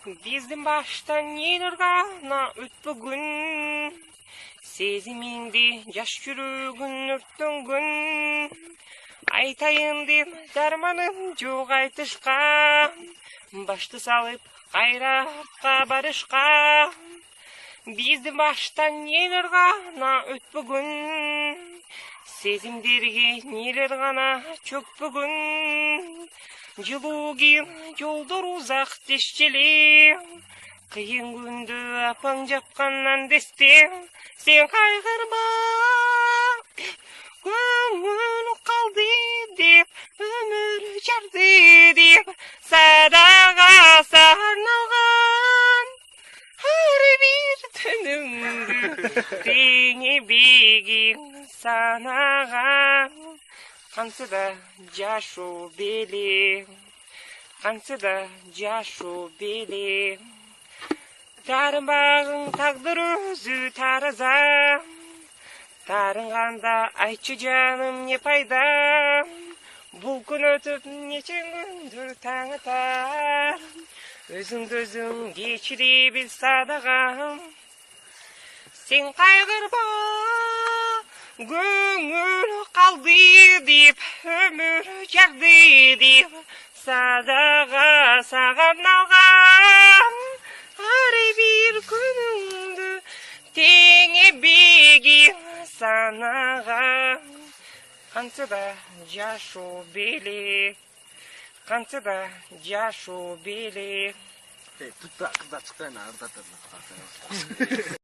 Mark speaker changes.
Speaker 1: Биздин баштан нелер гана өтпөгүн, сезимиңди жаш жүрөгүн өрттөнгөн. Айтайын деп дарманым жок айтышка, башты салып кайра артка барышка. Биздин баштан нелер гана өтпөгүн, сезимдерге нелер гана чөкпөгүн. Жылуу кийин жолдор узак дешчеле, кыйын күндө апаң жапкандан десте. Сен кайгырма, көңүл калды деп, өмүр жарды деп, садага арналган ар бир түнүңдү теңе бегиң санаган. Кантсыда жашоо белең, кантсыда жашоо белең. Тарынбагың тагдыр өзү тараза, тарынганда айтчы жаным не пайда. Бул күн өтүп нече күндүр таң атар, өзүңдү өзүң кечире бил садагам. Сен кайгырба, көңүл калды деп, өмүр жарды деп, садага сага арналган ар бир күнүңдү теңе бегиң санаган. Кантсыда жашоо белең, кантсыда жашоо белең.
Speaker 2: Тут кыздар чыкпайын, ырдатат.